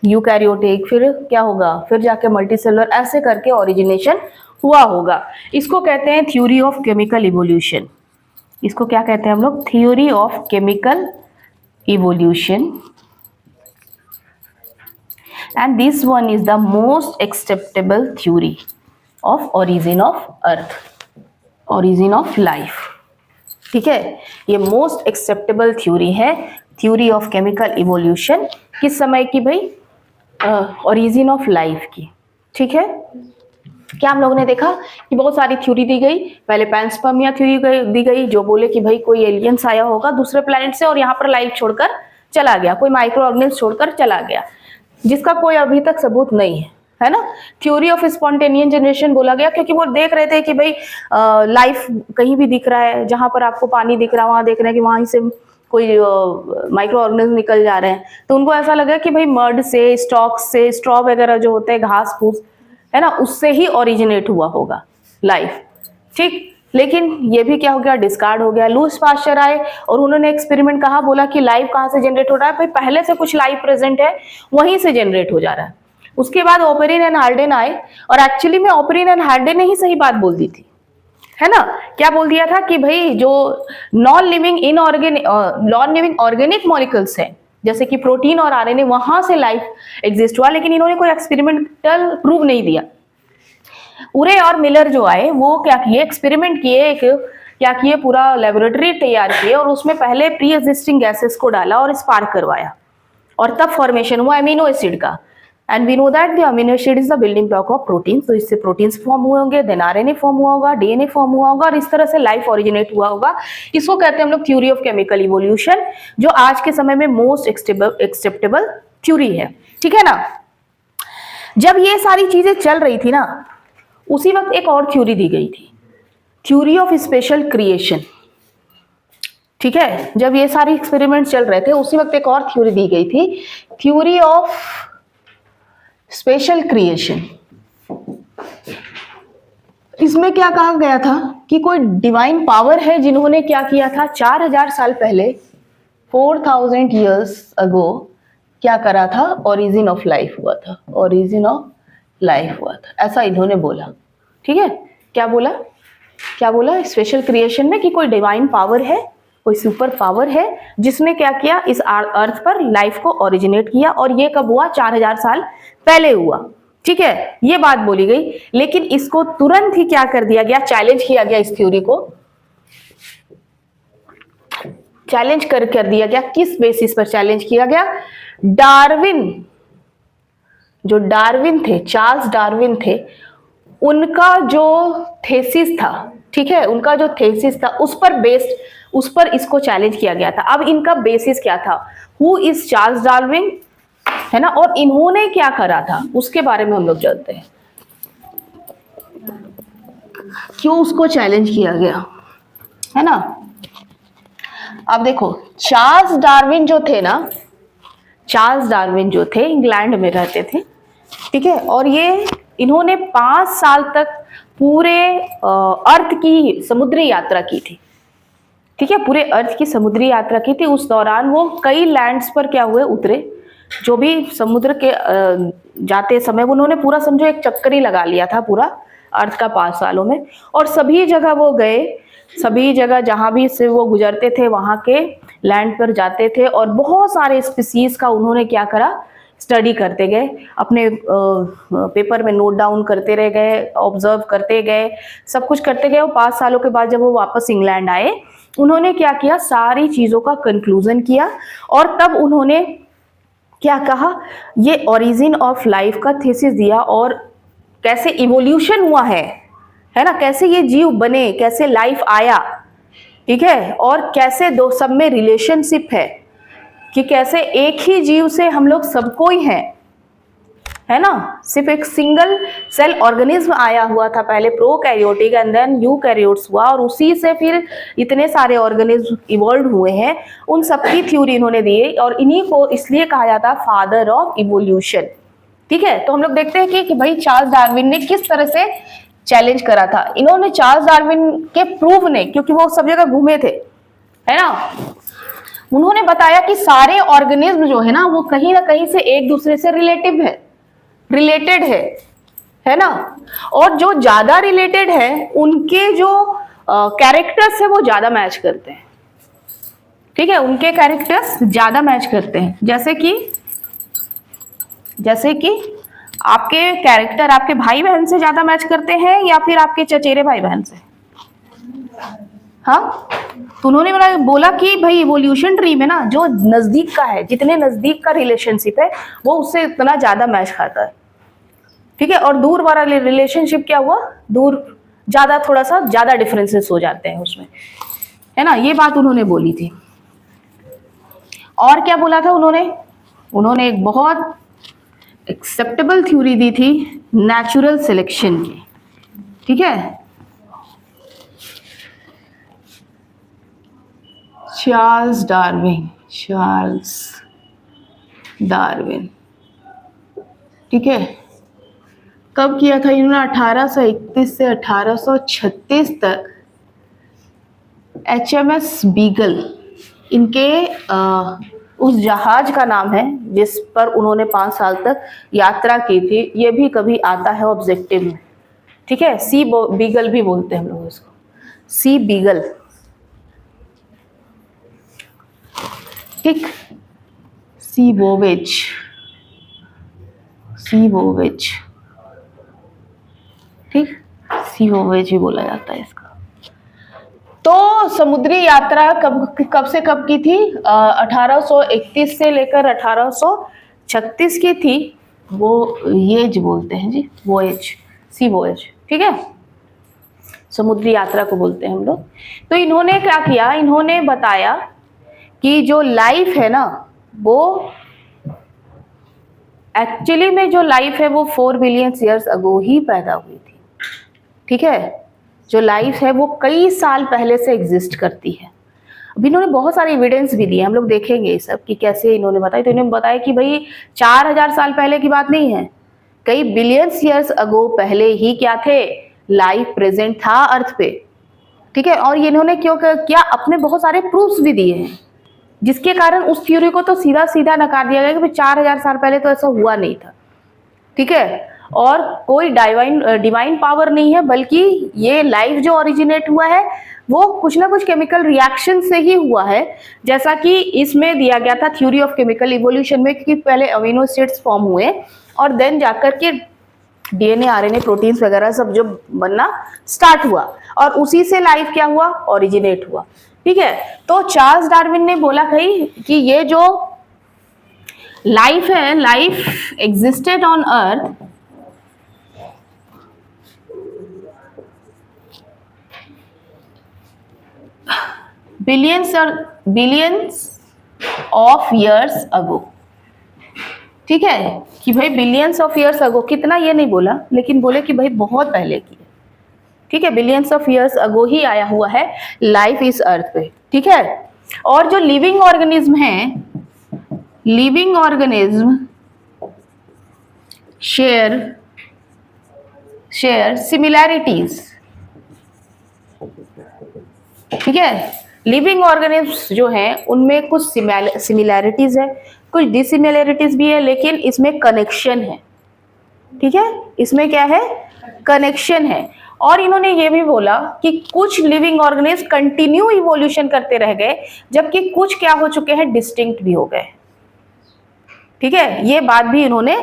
यूकैरियोटिक, फिर क्या होगा, फिर जाके मल्टीसेलुलर, ऐसे करके ओरिजिनेशन हुआ होगा। इसको कहते हैं थ्योरी ऑफ केमिकल इवोल्यूशन। इसको क्या कहते हैं हम लोग, theory of chemical evolution. And this one is the most acceptable theory of origin of earth, origin of life। ठीक है, ये मोस्ट एक्सेप्टेबल थ्योरी है, थ्योरी ऑफ केमिकल इवोल्यूशन। किस समय की भाई, ओरिजिन ऑफ लाइफ की। ठीक है, क्या हम लोगों ने देखा कि बहुत सारी थ्योरी दी गई। पहले पैंसपर्मिया थ्योरी दी गई जो बोले कि भाई कोई एलियंस आया होगा दूसरे प्लैनेट से और यहाँ पर लाइफ छोड़कर चला गया, कोई माइक्रो ऑर्गेनिज्म छोड़कर चला गया, जिसका कोई अभी तक सबूत नहीं है ना। थ्योरी ऑफ स्पॉन्टेनियस जनरेशन बोला गया क्योंकि वो देख रहे थे कि भाई लाइफ कहीं भी दिख रहा है, जहां पर आपको पानी दिख रहा है वहां देख रहे हैं कि वहीं से कोई माइक्रो ऑर्गेनिज्म निकल जा रहे हैं, तो उनको ऐसा लगा कि भाई मड से, स्टॉक से, स्ट्रॉ वगैरह जो होते हैं, घास फूस, है ना, उससे ही ओरिजिनेट हुआ होगा लाइफ। ठीक, लेकिन ये भी क्या हो गया, डिस्कार्ड हो गया। लुईस पाश्चर आए और उन्होंने एक्सपेरिमेंट कहा, बोला कि लाइफ कहाँ से जनरेट हो रहा है, भाई पहले से कुछ लाइफ प्रेजेंट है वहीं से जनरेट हो जा रहा है। उसके बाद ओपेरिन एंड हाल्डेन आए और एक्चुअली में ओपेरिन एंड हाल्डेन ने ही सही बात बोल दी थी, है ना। क्या बोल दिया था कि भाई जो नॉन लिविंग ऑर्गेनिक मॉलिक्यूल्स हैं जैसे कि प्रोटीन और आरएनए, वहां से लाइफ एग्जिस्ट हुआ, लेकिन इन्होंने कोई एक्सपेरिमेंटल प्रूव नहीं दिया। उरे और मिलर जो आए वो क्या किए, एक्सपेरिमेंट किए, क्या किए, पूरा लेबोरेटरी तैयार किए और उसमें पहले प्री एग्जिस्टिंग गैसेस को डाला और स्पार्क करवाया और तब फॉर्मेशन हुआ अमीनो एसिड का। And we know that the amino acid is the building block of protein. तो इससे प्रोटीन्स फॉर्म हुए होंगे, देन आरएनए फॉर्म हुआ होगा, डीएनए फॉर्म हुआ होगा और इस तरह से लाइफ ओरिजिनेट हुआ होगा। इसको कहते हैं हम लोग थ्योरी ऑफ केमिकल इवोल्यूशन, जो आज के समय में मोस्ट एक्सेप्टेबल थ्योरी है। ठीक है ना। जब ये सारी चीजें चल रही थी ना, उसी वक्त एक और थ्योरी दी गई थी, थ्योरी ऑफ स्पेशल क्रिएशन। ठीक है, जब ये सारे एक्सपेरिमेंट चल रहे थे उसी वक्त एक और थ्योरी दी गई थी, थ्योरी ऑफ स्पेशल क्रिएशन। इसमें क्या कहा गया था कि कोई डिवाइन पावर है जिन्होंने क्या किया था, 4000 साल पहले, 4000 ईयर्स अगो, क्या करा था, ओरिजिन ऑफ लाइफ हुआ था, ओरिजिन ऑफ लाइफ हुआ था, ऐसा इन्होंने बोला। ठीक है, क्या बोला, क्या बोला स्पेशल क्रिएशन में कि कोई डिवाइन पावर है, कोई सुपर पावर है जिसने क्या किया, इस अर्थ पर लाइफ को ओरिजिनेट किया और ये कब हुआ, 4000 साल पहले हुआ। ठीक है, ये बात बोली गई, लेकिन इसको तुरंत ही क्या कर दिया गया, चैलेंज किया गया, इस थ्योरी को चैलेंज कर दिया गया। किस बेसिस पर चैलेंज किया गया, डार्विन, जो डार्विन थे, चार्ल्स डार्विन थे, उनका जो थेसिस था, ठीक है, उनका जो थेसिस था उस पर इसको चैलेंज किया गया था। अब इनका बेसिस क्या था, हु इज चार्ल्स डार्विन, है ना, और इन्होंने क्या करा था उसके बारे में हम लोग जानते हैं, क्यों उसको चैलेंज किया गया, है ना। अब देखो, चार्ल्स डार्विन जो थे ना, चार्ल्स डार्विन जो थे इंग्लैंड में रहते थे, ठीक है, और ये इन्होंने 5 साल तक पूरे अर्थ की समुद्री यात्रा की थी। ठीक है, पूरे अर्थ की समुद्री यात्रा की थी। उस दौरान वो कई लैंड्स पर क्या हुए, उतरे, जो भी समुद्र के जाते समय उन्होंने पूरा समझो एक चक्कर ही लगा लिया था पूरा अर्थ का 5 सालों में। और सभी जगह वो गए, सभी जगह जहां भी से वो गुजरते थे वहां के लैंड पर जाते थे और बहुत सारे स्पीसीज का उन्होंने क्या करा, स्टडी करते गए, अपने पेपर में नोट डाउन करते रह गए, ऑब्जर्व करते गए, सब कुछ करते गए। और 5 सालों के बाद जब वो वापस इंग्लैंड आए, उन्होंने क्या किया, सारी चीजों का कंक्लूजन किया और तब उन्होंने क्या कहा, ये ओरिजिन ऑफ लाइफ का थीसिस दिया और कैसे इवोल्यूशन हुआ है ना, कैसे ये जीव बने, कैसे लाइफ आया, ठीक है, और कैसे दो सब में रिलेशनशिप है, कि कैसे एक ही जीव से हम लोग सबको ही हैं, है ना, सिर्फ एक सिंगल सेल ऑर्गेनिज्म आया हुआ था पहले, प्रोकैरियोटिक एंड देन यूकैरियोट्स हुआ और उसी से फिर इतने सारे ऑर्गेनिज्म इवॉल्व हुए हैं। उन सबकी थ्योरी इन्होंने दी और इन्हीं को इसलिए कहा जाता है फादर ऑफ इवोल्यूशन। ठीक है, तो हम लोग देखते हैं कि भाई चार्ल्स डार्विन ने किस तरह से चैलेंज करा था। इन्होंने चार्ल्स डार्विन के प्रूफ ने, क्योंकि वो सब जगह घूमे थे, है ना, उन्होंने बताया कि सारे ऑर्गेनिज्म जो है ना वो कहीं ना कहीं से एक दूसरे से रिलेटेड है ना, और जो ज्यादा रिलेटेड है उनके जो कैरेक्टर्स है वो ज्यादा मैच करते हैं। ठीक है, उनके कैरेक्टर्स ज्यादा मैच करते हैं, जैसे कि आपके कैरेक्टर आपके भाई बहन से ज्यादा मैच करते हैं या फिर आपके चचेरे भाई बहन से। हाँ, तो उन्होंने बोला कि भाई इवोल्यूशन ट्री में ना जो नजदीक का है, जितने नजदीक का रिलेशनशिप है वो उससे इतना ज्यादा मैच खाता है। ठीक है, और दूर वाला रिलेशनशिप क्या हुआ, दूर ज्यादा, थोड़ा सा ज्यादा डिफरेंसेस हो जाते हैं उसमें, है ना, ये बात उन्होंने बोली थी। और क्या बोला था उन्होंने एक बहुत एक्सेप्टेबल थ्योरी दी थी नेचुरल सिलेक्शन की। ठीक है, चार्ल्स डार्विन, ठीक है, कब किया था इन्होंने, 1831 से 1836 तक HMS बीगल, इनके उस जहाज का नाम है जिस पर उन्होंने 5 साल तक यात्रा की थी। ये भी कभी आता है ऑब्जेक्टिव में। ठीक है, सी बीगल भी बोलते हैं हम लोग इसको, सी बीगल। ठीक, सी वोवेज, ठीक, सी वोवेज ही बोला जाता है इसका। तो समुद्री यात्रा कब से कब की थी, 1831 से लेकर 1836 की थी। वो येज बोलते हैं जी, वोएज, सी वोएज। ठीक है, समुद्री यात्रा को बोलते हैं हम लोग। तो इन्होंने क्या किया, इन्होंने बताया कि जो लाइफ है ना वो एक्चुअली में जो लाइफ है वो 4 बिलियन ईयर्स अगो ही पैदा हुई थी। ठीक है, जो लाइफ है वो कई साल पहले से एग्जिस्ट करती है। अभी इन्होंने बहुत सारे एविडेंस भी दिए, हम लोग देखेंगे ये सब कि कैसे इन्होंने बताया। तो इन्होंने बताया कि भाई 4000 साल पहले की बात नहीं है, कई बिलियंस ईयर्स अगो पहले ही क्या थे, लाइफ प्रेजेंट था अर्थ पे। ठीक है, और इन्होंने क्यों क्या, अपने बहुत सारे प्रूफ्स भी दिए हैं, जिसके कारण उस थ्योरी को तो सीधा सीधा नकार दिया गया कि 4000 साल पहले तो ऐसा हुआ नहीं था। ठीक है, और कोई डिवाइन पावर नहीं है, बल्कि ये लाइफ जो ओरिजिनेट हुआ है वो कुछ ना कुछ केमिकल रिएक्शन से ही हुआ है। जैसा कि इसमें दिया गया था थ्योरी ऑफ केमिकल इवोल्यूशन में, कि पहले अमीनो एसिड्स फॉर्म हुए और देन जाकर के DNA RNA प्रोटीन्स वगैरह सब जो बनना स्टार्ट हुआ और उसी से लाइफ क्या हुआ, ओरिजिनेट हुआ। ठीक है, तो चार्ल्स डार्विन ने बोला भाई कि ये जो लाइफ है, life existed on earth billions of years ago. ठीक है, कि भाई बिलियंस ऑफ ईयर्स अगो, कितना ये नहीं बोला, लेकिन बोले कि भाई बहुत पहले की है। ठीक है, बिलियंस ऑफ ईयर्स अगो ही आया हुआ है लाइफ इस अर्थ पे। ठीक है, और जो लिविंग ऑर्गेनिज्म है, लिविंग ऑर्गेनिज्म शेयर सिमिलैरिटीज। ठीक है, लिविंग ऑर्गेनिज्म्स जो हैं उनमें कुछ सिमिलैरिटीज है, कुछ डिसिमिलैरिटीज भी है, लेकिन इसमें कनेक्शन है। ठीक है, इसमें क्या है, कनेक्शन है। और इन्होंने ये भी बोला कि कुछ लिविंग ऑर्गेनिज्म कंटिन्यू इवोल्यूशन करते रह गए, जबकि कुछ क्या हो चुके हैं, डिस्टिंक्ट भी हो गए। ठीक है, ये बात भी इन्होंने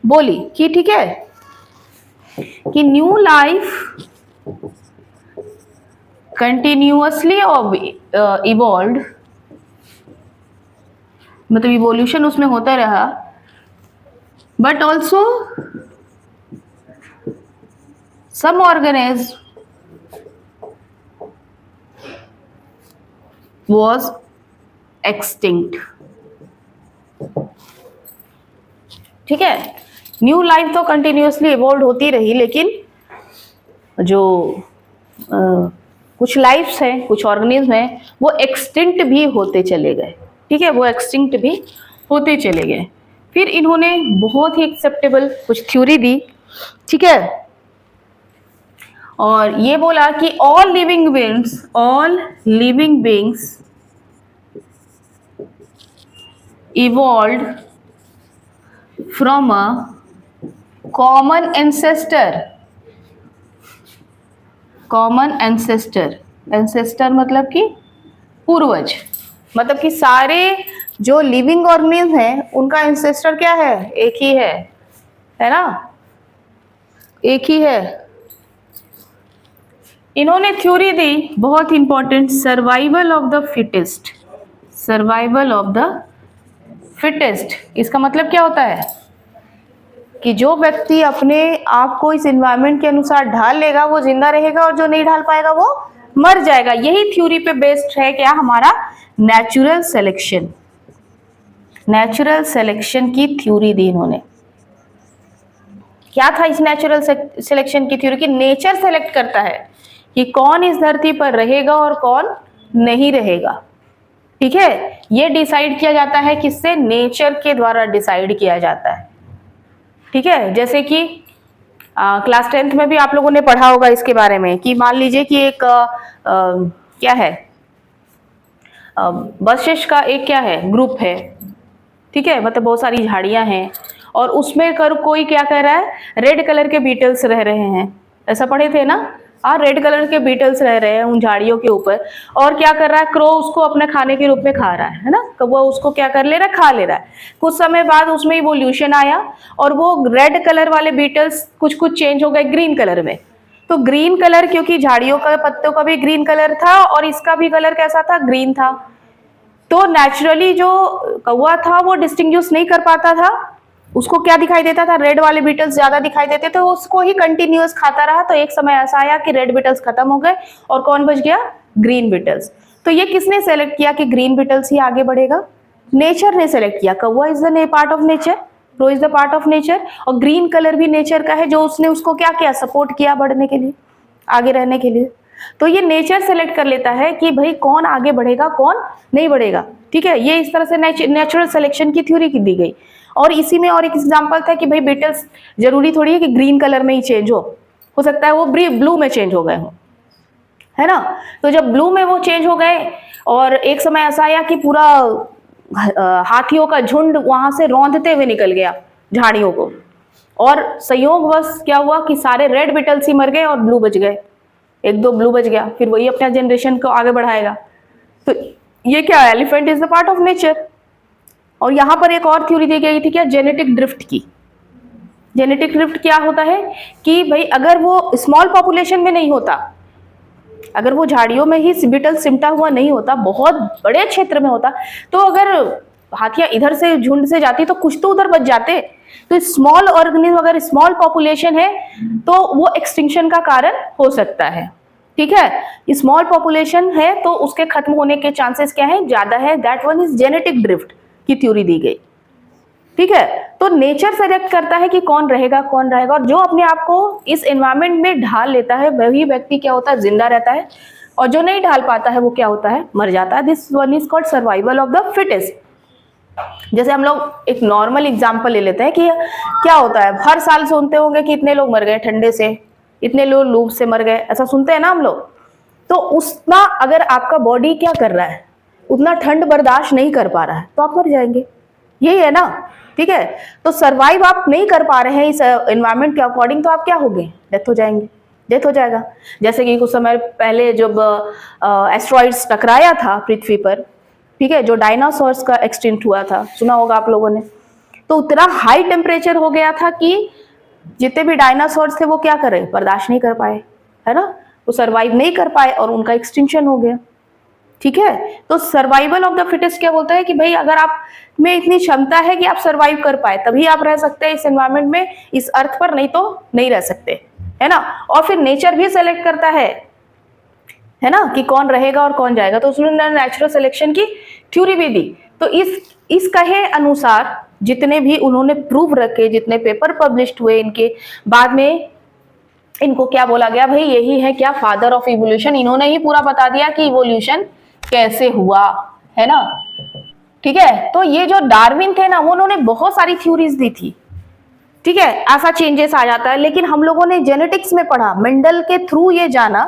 बोली कि ठीक है कि न्यू लाइफ कंटिन्यूअसली इवॉल्व्ड, मतलब इवोल्यूशन उसमें होता रहा, but also some organism was extinct। ठीक है, न्यू लाइफ तो कंटिन्यूअसली इवॉल्व होती रही, लेकिन जो कुछ लाइफ्स हैं, कुछ ऑर्गेनिज्म हैं, वो एक्सटिंक्ट भी होते चले गए। ठीक है, वो एक्सटिंक्ट भी होते चले गए। फिर इन्होंने बहुत ही एक्सेप्टेबल कुछ थ्योरी दी। ठीक है, और ये बोला कि all living beings evolved from a common ancestor मतलब कि पूर्वज, मतलब कि सारे जो लिविंग ऑर्गेनिज्म हैं उनका एंसेस्टर क्या है, एक ही है ना, एक ही है। इन्होंने थ्योरी दी बहुत important, survival of the fittest. इसका मतलब क्या होता है कि जो व्यक्ति अपने आप को इस एनवायरनमेंट के अनुसार ढाल लेगा वो जिंदा रहेगा, और जो नहीं ढाल पाएगा वो मर जाएगा। यही थ्योरी पे बेस्ड है क्या, हमारा नेचुरल सिलेक्शन की थ्योरी दी इन्होंने। क्या था इस नेचुरल सिलेक्शन की थ्योरी? कि नेचर सेलेक्ट करता है कि कौन इस धरती पर रहेगा और कौन नहीं रहेगा। ठीक है, ये डिसाइड किया जाता है किससे, नेचर के द्वारा डिसाइड किया जाता है। ठीक है, जैसे कि क्लास 10th में भी आप लोगों ने पढ़ा होगा इसके बारे में कि मान लीजिए कि एक क्या है, बसेस का एक क्या है, ग्रुप है। ठीक है, मतलब बहुत सारी झाड़ियां हैं और उसमें कोई क्या कह रहा है, रेड कलर के बीटल्स रह रहे हैं, ऐसा पढ़े थे ना। रेड कलर के बीटल्स रह रहे हैं उन झाड़ियों के ऊपर, और क्या कर रहा है, क्रो उसको अपने खाने के रूप में खा रहा है ना, कौवा उसको क्या कर ले रहा है, खा ले रहा है। कुछ समय बाद उसमें इवोल्यूशन आया और वो रेड कलर वाले बीटल्स कुछ कुछ चेंज हो गए ग्रीन कलर में। तो ग्रीन कलर, क्योंकि झाड़ियों का पत्तों का भी ग्रीन कलर था और इसका भी कलर कैसा था, ग्रीन था, तो नेचुरली जो कौवा था वो डिस्टिंग्विश नहीं कर पाता था, उसको क्या दिखाई देता था, रेड वाले बीटल्स ज्यादा दिखाई देते थे, उसको ही कंटिन्यूअस खाता रहा। तो एक समय ऐसा आया कि रेड बीटल्स खत्म हो गए और कौन बच गया, ग्रीन बीटल्स। तो ये किसने सेलेक्ट किया कि ग्रीन बीटल्स ही आगे बढ़ेगा? नेचर ने सेलेक्ट किया। कौवा is the part of nature, crow is the part of nature, और ग्रीन कलर भी नेचर का है, जो उसने उसको क्या किया, सपोर्ट किया बढ़ने के लिए, आगे रहने के लिए। तो ये नेचर सेलेक्ट कर लेता है कि भाई कौन आगे बढ़ेगा कौन नहीं बढ़ेगा। ठीक है, ये इस तरह से नेचुरल सिलेक्शन की थ्योरी की दी गई। और इसी में और एक एग्जांपल था कि भाई बीटल्स जरूरी थोड़ी है कि ग्रीन कलर में ही चेंज हो सकता है वो ब्लू में चेंज हो गए हो, है ना। तो जब ब्लू में वो चेंज हो गए और एक समय ऐसा आया कि पूरा हाथियों का झुंड वहां से रौंदते हुए निकल गया झाड़ियों को, और संयोगवश क्या हुआ कि सारे रेड बीटल्स ही मर गए और ब्लू बच गए, एक दो ब्लू बच गया, फिर वही अपना जनरेशन को आगे बढ़ाएगा। तो ये क्या, elephant is the part of nature. और यहां पर एक और थ्योरी दी गई थी क्या, जेनेटिक ड्रिफ्ट की। जेनेटिक ड्रिफ्ट क्या होता है कि भाई अगर वो स्मॉल पॉपुलेशन में नहीं होता, अगर वो झाड़ियों में ही बीटल सिमटा हुआ नहीं होता, बहुत बड़े क्षेत्र में होता, तो अगर हाथियां इधर से झुंड से जाती तो कुछ तो उधर बच जाते। तो स्मॉल ऑर्गेनिज्म, अगर स्मॉल पॉपुलेशन है तो वो एक्सटिंक्शन का कारण हो सकता है। ठीक है, स्मॉल पॉपुलेशन है तो उसके खत्म होने के चांसेस क्या है, ज्यादा है। That one is genetic drift की थ्योरी दी गई। ठीक है, तो नेचर सेलेक्ट करता है कि कौन रहेगा कौन रहेगा, और जो अपने आप को इस एनवायरनमेंट में ढाल लेता है वही व्यक्ति क्या होता है, जिंदा रहता है, और जो नहीं ढाल पाता है वो क्या होता है, मर जाता है। This one is called survival of the fittest. जैसे हम लोग एक नॉर्मल एग्जांपल ले लेते हैं कि क्या होता है, हर साल सुनते होंगे कि इतने लोग मर गए ठंडे से, इतने लोग लू से मर गए, ऐसा सुनते हैं ना हम लोग। तो उतना अगर आपका बॉडी क्या कर रहा है, उतना ठंड बर्दाश्त नहीं कर पा रहा है तो आप मर जाएंगे, यही है ना। ठीक है। तो सरवाइव आप नहीं कर पा रहे हैं इस एनवायरनमेंट के अकॉर्डिंग, तो आप क्या हो गए, डेथ हो जाएंगे, डेथ हो जाएगा। जैसे कि कुछ समय पहले जब एस्ट्रॉइड्स टकराया था पृथ्वी पर, ठीक है, जो डायनासोर्स का एक्सटिंक्ट हुआ था, सुना होगा आप लोगों ने, तो उतना हाई टेम्परेचर हो गया था कि जितने भी डायनासोर्स थे वो क्या कर रहे, बर्दाश्त नहीं कर पाए, है ना, वो सरवाइव नहीं कर पाए और उनका एक्सटिंक्शन हो गया। ठीक है, तो सर्वाइवल ऑफ द फिटेस्ट क्या बोलता है कि भाई अगर आप में इतनी क्षमता है कि आप सर्वाइव कर पाए तभी आप रह सकते हैं इस एनवायरनमेंट में, इस अर्थ पर, नहीं तो नहीं रह सकते, है ना। और फिर नेचर भी सेलेक्ट करता है ना, कि कौन रहेगा और कौन जाएगा। तो उसने नेचुरल सिलेक्शन की थ्योरी भी दी। तो इस कहे अनुसार जितने भी उन्होंने प्रूफ रखे, जितने पेपर पब्लिश्ड हुए इनके, बाद में इनको क्या बोला गया, भाई यही है क्या, फादर ऑफ इवोल्यूशन। इन्होंने ही पूरा बता दिया कि इवोल्यूशन कैसे हुआ, है ना। ठीक है, तो ये जो डार्विन थे ना, वो उन्होंने बहुत सारी थ्योरीज दी थी। ठीक है, ऐसा चेंजेस आ जाता है, लेकिन हम लोगों ने जेनेटिक्स में पढ़ा, मेंडल के थ्रू ये जाना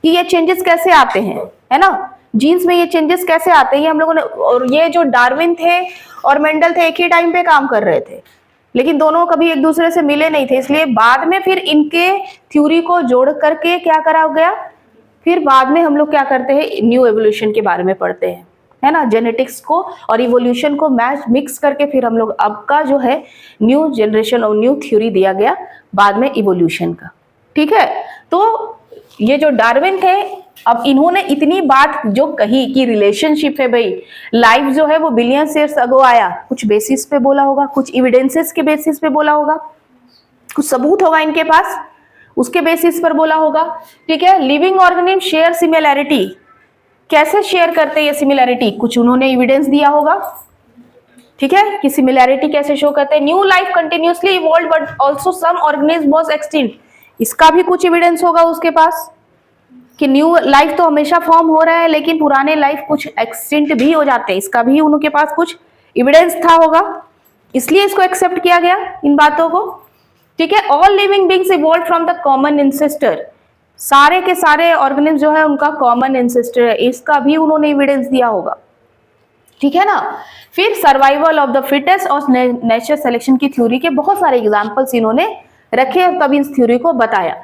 कि ये चेंजेस कैसे आते हैं, है ना, जीन्स में ये चेंजेस कैसे आते हैं हम लोगों ने। और ये जो डार्विन थे और मेंडल थे एक ही टाइम पे काम कर रहे थे, लेकिन दोनों कभी एक दूसरे से मिले नहीं थे, इसलिए बाद में फिर इनके थ्योरी को जोड़ करके क्या करा गया, फिर बाद में हम लोग क्या करते हैं, न्यू एवोल्यूशन के बारे में पढ़ते हैं, है ना। जेनेटिक्स को और इवोल्यूशन को मिक्स करके फिर हम लोग अब का जो है न्यू जनरेशन और न्यू थ्योरी दिया गया बाद में इवोल्यूशन का। ठीक है, तो ये जो डार्विन थे, अब इन्होंने इतनी बात जो कही कि रिलेशनशिप है भाई, लाइफ जो है वो बिलियंस ईयर्स अगो आया, कुछ बेसिस पे बोला होगा, कुछ इविडेंसेस के बेसिस पे बोला होगा, कुछ सबूत होगा इनके पास, उसके बेसिस पर बोला होगा। ठीक है, लिविंग ऑर्गेनिज्म शेयर सिमिलैरिटी, कैसे शेयर करते हैं ये सिमिलैरिटी, कुछ उन्होंने एविडेंस दिया होगा। ठीक है, कि सिमिलैरिटी कैसे शो करते हैं। New life continuously evolved but also some organism was extinct, इसका भी कुछ एविडेंस होगा उसके पास कि न्यू लाइफ तो हमेशा फॉर्म हो रहा है लेकिन पुराने लाइफ कुछ एक्सटिंक्ट भी हो जाते हैं, इसका भी उनके पास कुछ एविडेंस था होगा, इसलिए इसको एक्सेप्ट किया गया इन बातों को। ठीक है, all living beings evolved from the common ancestor, सारे के सारे ऑर्गेनिज्म जो है उनका कॉमन एंसेस्टर है, इसका भी उन्होंने एविडेंस दिया होगा। ठीक है ना। फिर सर्वाइवल ऑफ द फिटेस्ट और नेचर सिलेक्शन की थ्योरी के बहुत सारे एग्जांपल्स इन्होंने रखे और तब इस थ्योरी को बताया।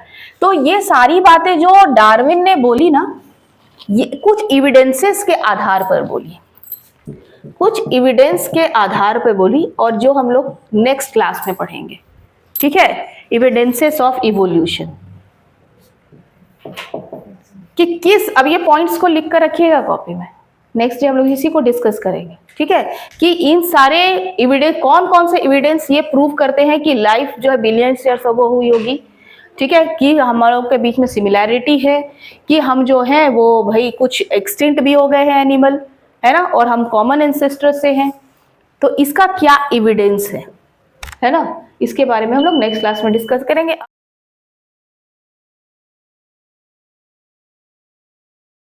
तो ये सारी बातें जो डार्विन ने बोली ना, ये कुछ एविडेंसेस के आधार पर बोली, कुछ एविडेंस के आधार पर बोली, और जो हम लोग नेक्स्ट क्लास में पढ़ेंगे। ठीक है, एविडेंसेस ऑफ इवोल्यूशन कि किस, अब ये पॉइंट्स को लिख कर रखिएगा कॉपी में, नेक्स्ट डे हम लोग इसी को डिस्कस करेंगे। ठीक है, कि इन सारे एविडेंस, कौन कौन से एविडेंस ये प्रूव करते हैं कि लाइफ जो है बिलियंस ईयर्स अगो हुई होगी। ठीक है, कि हम लोग के बीच में सिमिलैरिटी है, कि हम जो है वो भाई कुछ एक्सटिंक्ट भी हो गए हैं एनिमल, है ना, और हम कॉमन एंसेस्टर से हैं। तो इसका क्या एविडेंस है ना, इसके बारे में हम लोग नेक्स्ट क्लास में डिस्कस करेंगे।